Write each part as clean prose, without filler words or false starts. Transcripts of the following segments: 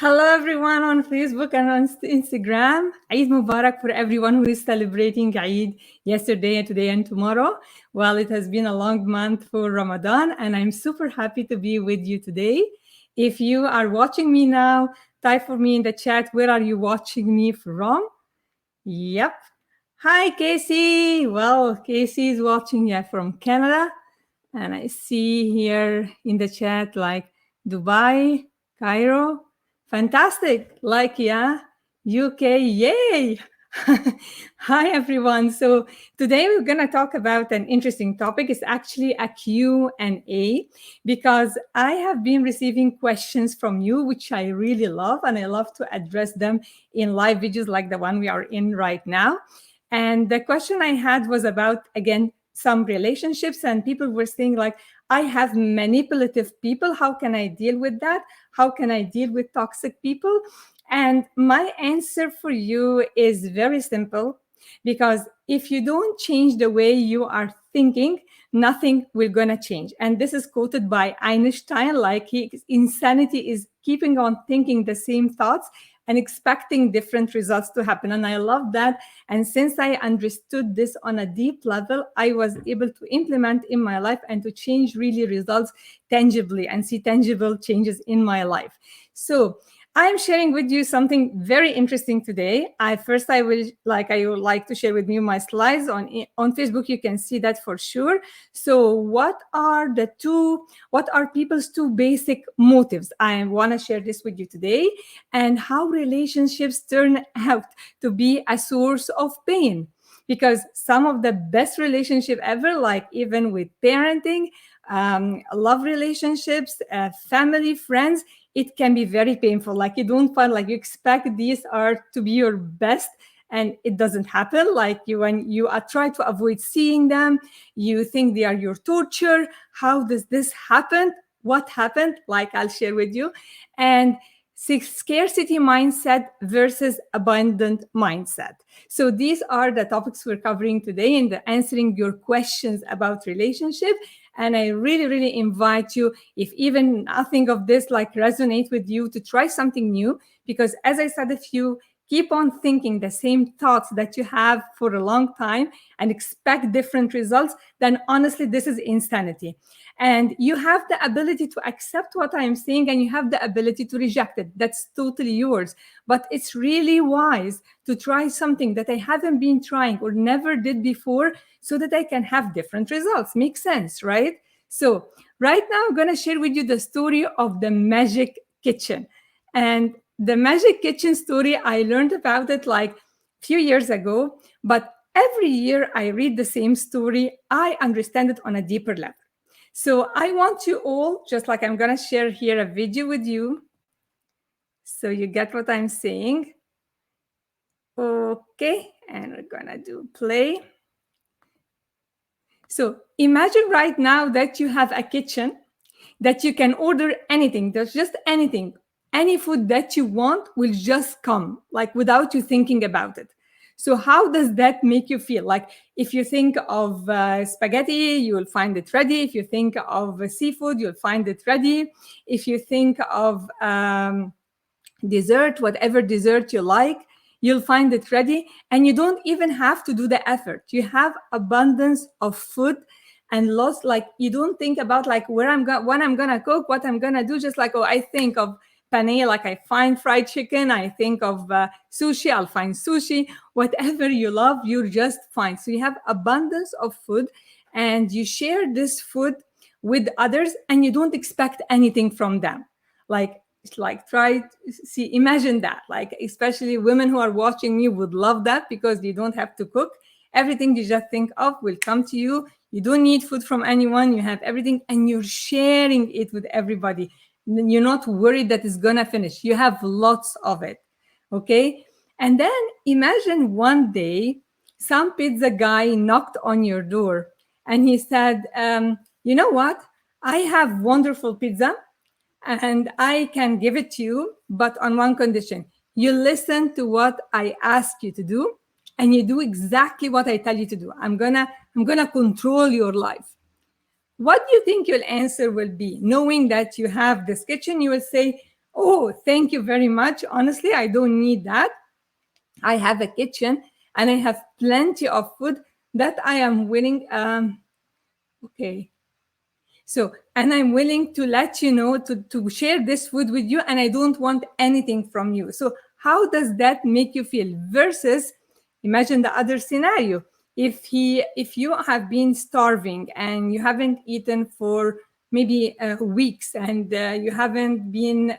Hello, everyone on Facebook and on Instagram. Eid Mubarak for everyone who is celebrating Eid yesterday and today and tomorrow. Well, it has been a long month for Ramadan, and I'm super happy to be with you today. If you are watching me now, type for me in the chat, where are you watching me from? Yep. Hi, Casey. Well, Casey is watching from Canada. And I see here in the chat like Dubai, Cairo. Fantastic. UK. Yay. Hi, everyone. So today we're going to talk about an interesting topic. It's actually a Q&A because I have been receiving questions from you, which I really love. And I love to address them in live videos like the one we are in right now. And the question I had was about, again, some relationships, and people were saying like, I have manipulative people. How can I deal with that? How can I deal with toxic people? And my answer for you is very simple, because if you don't change the way you are thinking, nothing will gonna change. And this is quoted by Einstein, like insanity is keeping on thinking the same thoughts and expecting different results to happen. And I love that. And since I understood this on a deep level, I was able to implement in my life and to change really results tangibly and see tangible changes in my life. So I'm sharing with you something very interesting today. I would like to share with you my slides on Facebook. You can see that for sure. So what are people's two basic motives? I want to share this with you today, and how relationships turn out to be a source of pain. Because some of the best relationship ever, like even with parenting, love relationships, family, friends, it can be very painful. Like you don't find, like you expect these are to be your best, and it doesn't happen. Like when you try to avoid seeing them, you think they are your torture. How does this happen? What happened? Like I'll share with you. And scarcity mindset versus abundant mindset. So these are the topics we're covering today in the answering your questions about relationship. And I really, really invite you, if even nothing of this like resonate with you, to try something new. Because as I said, if you keep on thinking the same thoughts that you have for a long time and expect different results, then honestly, this is insanity. And you have the ability to accept what I'm saying, and you have the ability to reject it. That's totally yours. But it's really wise to try something that I haven't been trying or never did before, so that I can have different results. Makes sense, right? So right now, I'm going to share with you the story of the magic kitchen. And the magic kitchen story, I learned about it like a few years ago, but every year I read the same story, I understand it on a deeper level. So I want you all, just like I'm going to share here a video with you, so you get what I'm saying. Okay, and we're going to do play. So imagine right now that you have a kitchen that you can order anything. There's just anything. Any food that you want will just come, like without you thinking about it. So how does that make you feel? Like if you think of spaghetti, you will find it ready. If you think of seafood, you'll find it ready. If you think of dessert, whatever dessert you like, you'll find it ready. And you don't even have to do the effort. You have abundance of food and lots. Like you don't think about like when I'm gonna cook, what I'm gonna do. Just like, oh, I think of paneer, like I find fried chicken. I think of sushi, I'll find sushi. Whatever you love, you just find. So you have abundance of food, and you share this food with others, and you don't expect anything from them. Try to see, imagine that, like especially women who are watching me would love that, because you don't have to cook. Everything you just think of will come to you. You don't need food from anyone. You have everything, and you're sharing it with everybody. You're not worried that it's gonna finish. You have lots of it. Okay. And then imagine one day some pizza guy knocked on your door, and he said, you know what, I have wonderful pizza, and I can give it to you, but on one condition. You listen to what I ask you to do, and you do exactly what I tell you to do. I'm gonna control your life. What do you think your answer will be? Knowing that you have this kitchen, you will say, Oh, thank you very much. Honestly, I don't need that. I have a kitchen and I have plenty of food that I am willing. Okay. So, and I'm willing to let you know to share this food with you, and I don't want anything from you. So, how does that make you feel? Versus, imagine the other scenario. If you have been starving and you haven't eaten for maybe weeks, and you haven't been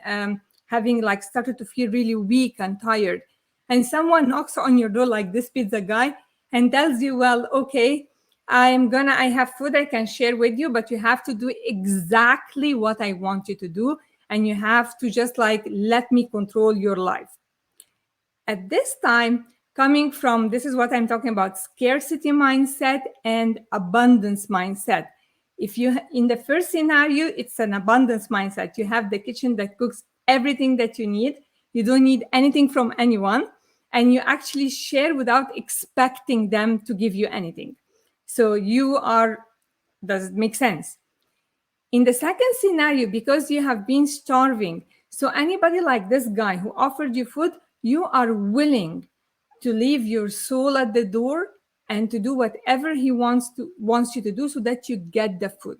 having like started to feel really weak and tired, and someone knocks on your door like this pizza guy and tells you, well, okay, I have food I can share with you, but you have to do exactly what I want you to do. And you have to just like let me control your life. At this time, coming from this is what I'm talking about, scarcity mindset and abundance mindset. If you in the first scenario, it's an abundance mindset. You have the kitchen that cooks everything that you need. You don't need anything from anyone. And you actually share without expecting them to give you anything. So you are, does it make sense? In the second scenario, because you have been starving, so anybody like this guy who offered you food, you are willing to leave your soul at the door and to do whatever he wants you to do so that you get the food.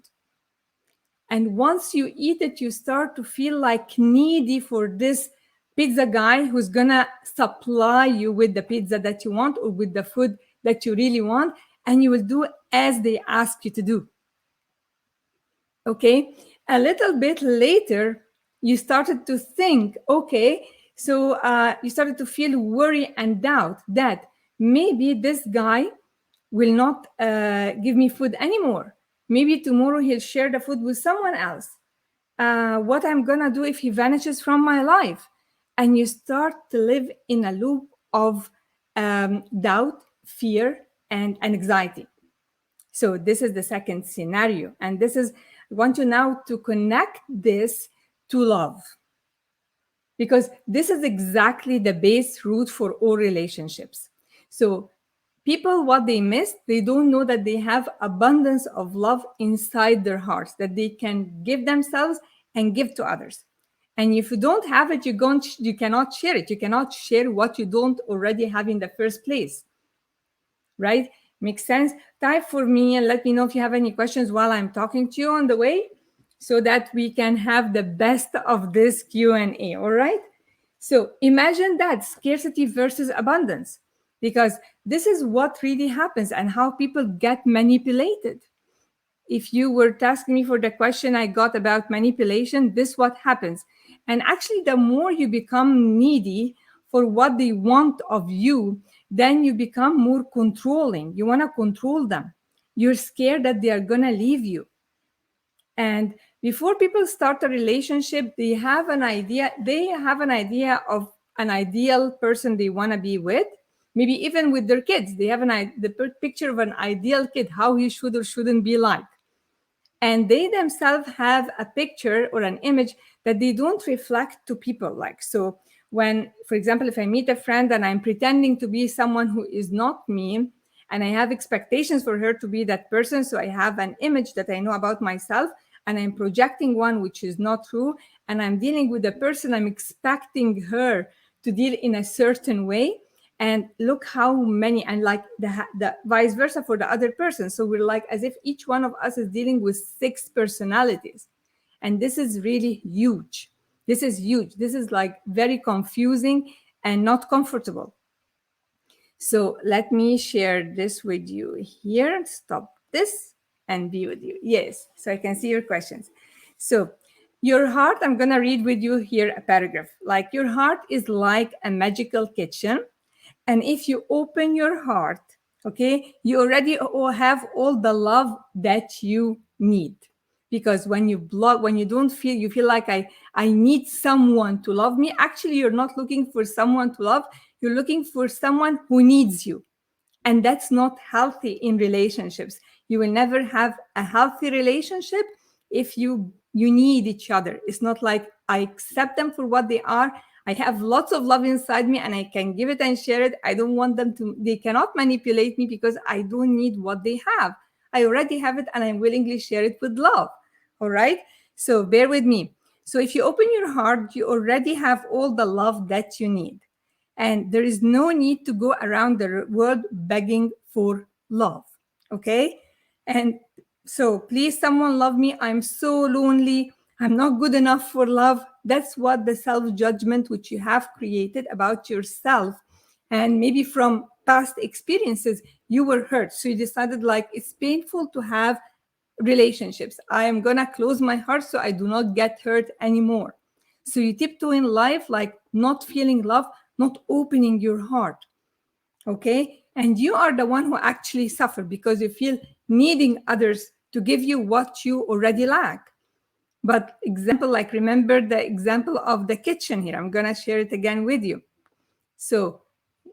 And once you eat it, you start to feel like needy for this pizza guy who's gonna supply you with the pizza that you want or with the food that you really want, and you will do as they ask you to do. Okay, a little bit later, you started to think, okay, so you started to feel worry and doubt that maybe this guy will not give me food anymore. Maybe tomorrow he'll share the food with someone else. What I'm gonna do if he vanishes from my life? And you start to live in a loop of doubt, fear, and anxiety. So this is the second scenario. And this is, I want you now to connect this to love. Because this is exactly the base root for all relationships. So people, what they miss, they don't know that they have abundance of love inside their hearts, that they can give themselves and give to others. And if you don't have it, you cannot share it. You cannot share what you don't already have in the first place. Right? Makes sense? Type for me and let me know if you have any questions while I'm talking to you on the way, so that we can have the best of this Q&A, all right? So imagine that, scarcity versus abundance, because this is what really happens and how people get manipulated. If you were asking me for the question I got about manipulation, this is what happens. And actually, the more you become needy for what they want of you, then you become more controlling. You want to control them. You're scared that they are going to leave you. And before people start a relationship, they have an idea of an ideal person they want to be with. Maybe even with their kids, they have the picture of an ideal kid, how he should or shouldn't be like. And they themselves have a picture or an image that they don't reflect to people like. So when, for example, if I meet a friend and I'm pretending to be someone who is not me, and I have expectations for her to be that person, so I have an image that I know about myself, and I'm projecting one which is not true, and I'm dealing with a person, I'm expecting her to deal in a certain way. And look how many, and like the vice versa for the other person. So we're like as if each one of us is dealing with 6 personalities. And this is really huge. This is huge. This is like very confusing and not comfortable. So let me share this with you here. Stop this and be with you. Yes, so I can see your questions. So your heart, I'm going to read with you here a paragraph. Like, your heart is like a magical kitchen. And if you open your heart, okay, you already have all the love that you need. Because when you block, when you don't feel, you feel like I need someone to love me. Actually, you're not looking for someone to love. You're looking for someone who needs you. And that's not healthy in relationships. You will never have a healthy relationship if you need each other. It's not like I accept them for what they are. I have lots of love inside me and I can give it and share it. I don't want them to, they cannot manipulate me because I don't need what they have. I already have it and I willingly share it with love. All right. So bear with me. So if you open your heart, you already have all the love that you need. And there is no need to go around the world begging for love. Okay? And so, please, someone love me. I'm so lonely. I'm not good enough for love. That's what the self judgment which you have created about yourself. And maybe from past experiences, you were hurt. So you decided, like, it's painful to have relationships. I am going to close my heart so I do not get hurt anymore. So you tiptoe in life, like not feeling love, not opening your heart. Okay. And you are the one who actually suffer because you feel needing others to give you what you already lack. But example, like remember the example of the kitchen here. I'm going to share it again with you. So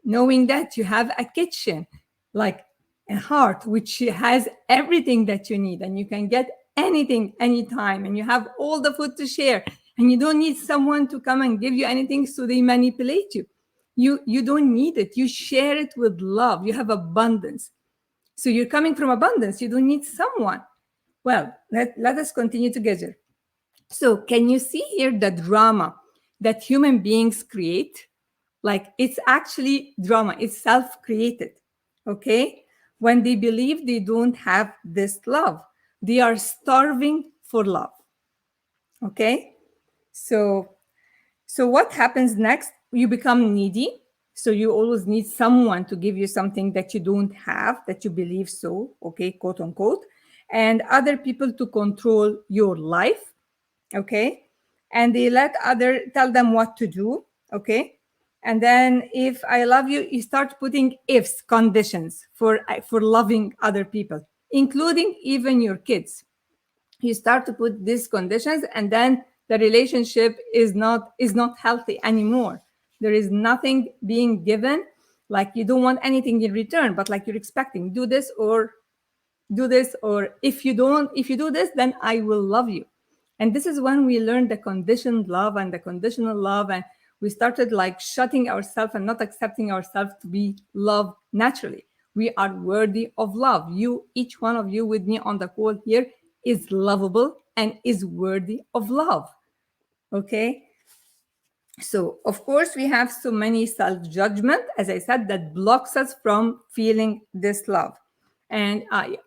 knowing that you have a kitchen, like a heart, which has everything that you need, and you can get anything anytime, and you have all the food to share, and you don't need someone to come and give you anything so they manipulate you. You don't need it. You share it with love. You have abundance. So you're coming from abundance. You don't need someone. Well, let us continue together. So can you see here the drama that human beings create? Like it's actually drama, it's self-created. Okay? When they believe they don't have this love, they are starving for love. Okay? So what happens next? You become needy. So you always need someone to give you something that you don't have, that you believe so, okay, quote unquote, and other people to control your life, okay? And they let other tell them what to do, okay? And then if I love you, you start putting ifs, conditions for loving other people, including even your kids. You start to put these conditions, and then the relationship is not healthy anymore. There is nothing being given, like you don't want anything in return, but like you're expecting, do this, or if you do this, then I will love you. And this is when we learned the conditioned love and the conditional love, and we started like shutting ourselves and not accepting ourselves to be loved naturally. We are worthy of love. Each one of you with me on the call here is lovable and is worthy of love. Okay? So, of course, we have so many self-judgment, as I said, that blocks us from feeling this love. And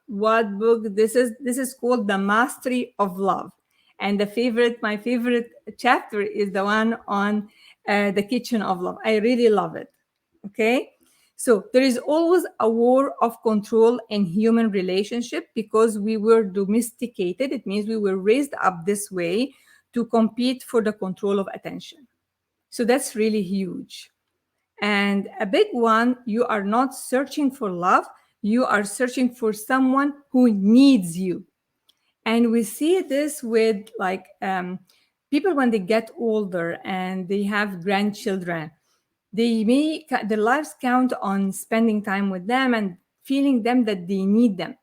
what book this is? This is called The Mastery of Love. And my favorite chapter is the one on the kitchen of love. I really love it. Okay. So there is always a war of control in human relationship because we were domesticated. It means we were raised up this way to compete for the control of attention. So that's really huge. And a big one, you are not searching for love, you are searching for someone who needs you. And we see this with like people when they get older and they have grandchildren. Their lives count on spending time with them and feeling them that they need them.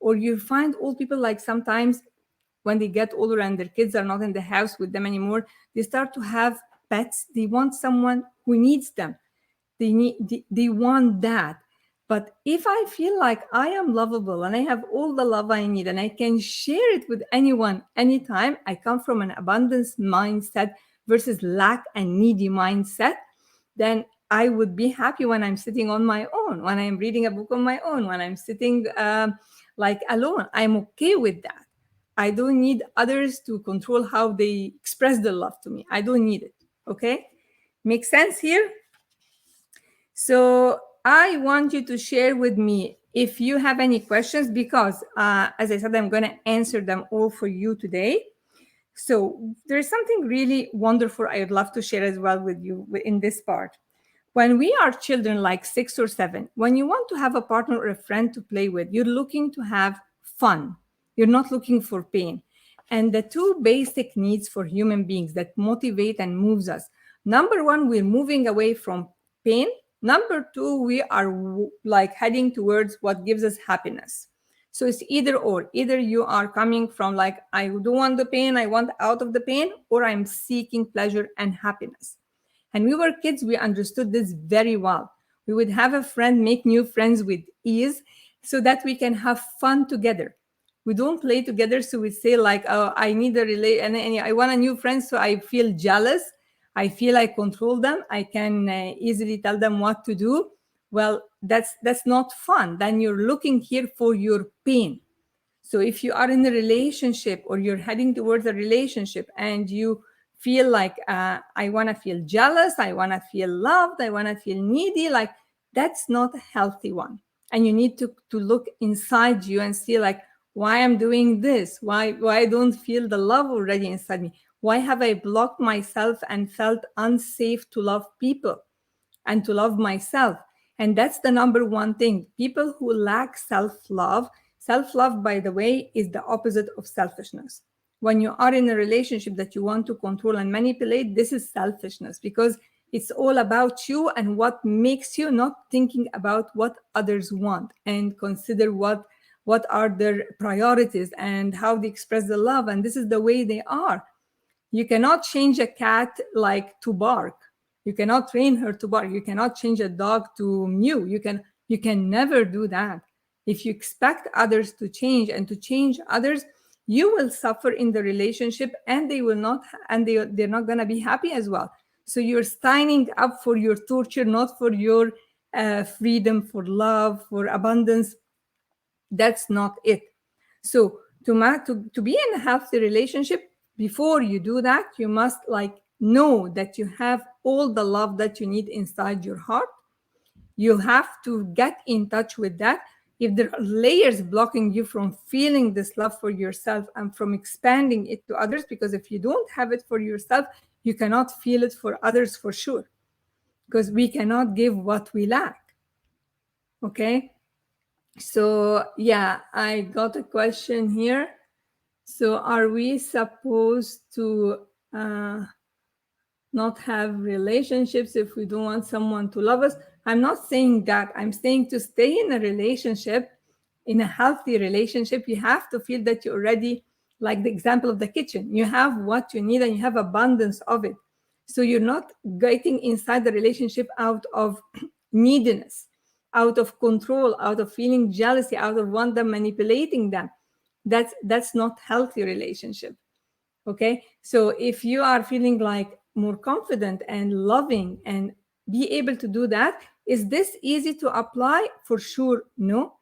Or you find old people like sometimes when they get older and their kids are not in the house with them anymore, they start to have pets. They want someone who needs them. They want that. But if I feel like I am lovable and I have all the love I need and I can share it with anyone anytime, I come from an abundance mindset versus lack and needy mindset, then I would be happy when I'm sitting on my own, when I'm reading a book on my own, when I'm sitting like alone. I'm okay with that. I don't need others to control how they express their love to me. I don't need it. Okay? Make sense here? So I want you to share with me if you have any questions, because as I said, I'm going to answer them all for you today. So there's something really wonderful I would love to share as well with you in this part. When we are children, like 6 or 7, when you want to have a partner or a friend to play with, you're looking to have fun. You're not looking for pain. And the two basic needs for human beings that motivate and moves us. Number one, we're moving away from pain. Number two, we are like heading towards what gives us happiness. So it's either or. Either you are coming from like, I don't want the pain, I want out of the pain, or I'm seeking pleasure and happiness. And we were kids, we understood this very well. We would have a friend, make new friends with ease so that we can have fun together. We don't play together, so we say like, oh, I need a and I want a new friend, so I feel jealous. I feel I control them. I can easily tell them what to do. Well, that's not fun. Then you're looking here for your pain. So if you are in a relationship or you're heading towards a relationship and you feel like, I want to feel jealous, I want to feel loved, I want to feel needy, like that's not a healthy one. And you need to look inside you and see like, why I'm doing this? Why I don't feel the love already inside me? Why have I blocked myself and felt unsafe to love people and to love myself? And that's the number one thing. People who lack self-love, self-love, by the way, is the opposite of selfishness. When you are in a relationship that you want to control and manipulate, this is selfishness, because it's all about you and what makes you, not thinking about what others want and consider what are their priorities and how they express the love. And this is the way they are. You cannot change a cat like to bark. You cannot train her to bark. You cannot change a dog to mew. You can never do that. If you expect others to change and to change others, you will suffer in the relationship, and they will not, and they're not going to be happy as well. So you're signing up for your torture, not for your freedom, for love, for abundance. That's not it. So to be in a healthy relationship, before you do that, you must like know that you have all the love that you need inside your heart. You have to get in touch with that. If there are layers blocking you from feeling this love for yourself and from expanding it to others, because if you don't have it for yourself, you cannot feel it for others for sure, because we cannot give what we lack. Okay. So yeah, I got a question here. So are we supposed to not have relationships if we don't want someone to love us? I'm not saying that. I'm saying to stay in a relationship, in a healthy relationship, you have to feel that you already, like the example of the kitchen, you have what you need and you have abundance of it. So you're not getting inside the relationship out of neediness, out of control, out of feeling jealousy, out of want them manipulating them. That's not healthy relationship. Okay. So if you are feeling like more confident and loving and be able to do that, is this easy to apply? For sure, no,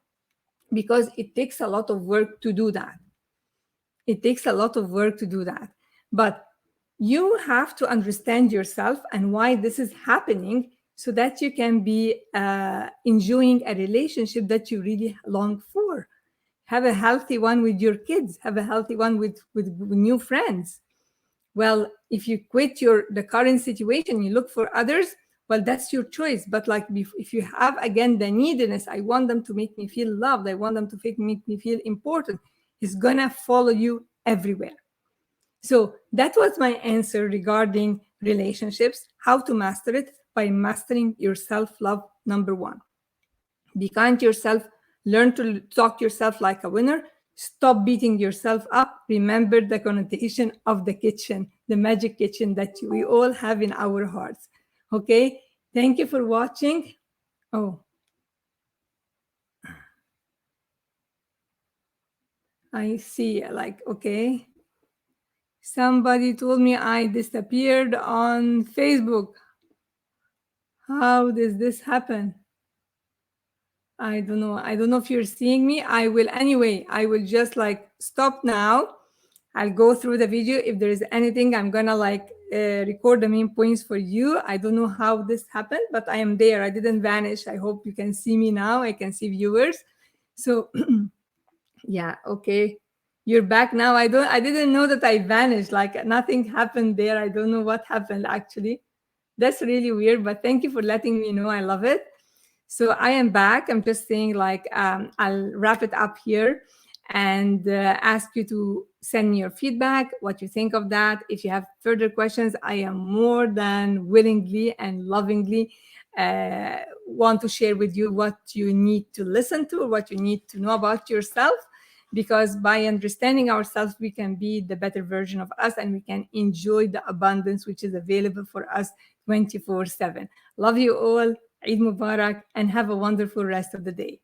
because it takes a lot of work to do that. It takes a lot of work to do that. But you have to understand yourself and why this is happening, so that you can be enjoying a relationship that you really long for. Have a healthy one with your kids. Have a healthy one with new friends. Well, if you quit the current situation, you look for others, well, that's your choice. But like, if you have, again, the neediness, I want them to make me feel loved, I want them to make me feel important, it's gonna follow you everywhere. So that was my answer regarding relationships, how to master it, by mastering your self-love, number one. Be kind to yourself, learn to talk to yourself like a winner. Stop beating yourself up. Remember the connotation of the kitchen, the magic kitchen that we all have in our hearts. Okay, thank you for watching. Oh, I see, like, okay. Somebody told me I disappeared on Facebook. How does this happen? I don't know. I don't know if you're seeing me. I will just like stop now. I'll go through the video. If there is anything, I'm gonna like record the main points for you. I don't know how this happened, but I am there. I didn't vanish. I hope you can see me now. I can see viewers. So yeah, okay. You're back now. I didn't know that I vanished. Like nothing happened there. I don't know what happened actually. That's really weird, but thank you for letting me know. I love it. So I am back. I'm just saying like, I'll wrap it up here and ask you to send me your feedback, what you think of that. If you have further questions, I am more than willingly and lovingly want to share with you what you need to listen to, what you need to know about yourself, because by understanding ourselves, we can be the better version of us and we can enjoy the abundance which is available for us 24/7. Love you all. Eid Mubarak, and have a wonderful rest of the day.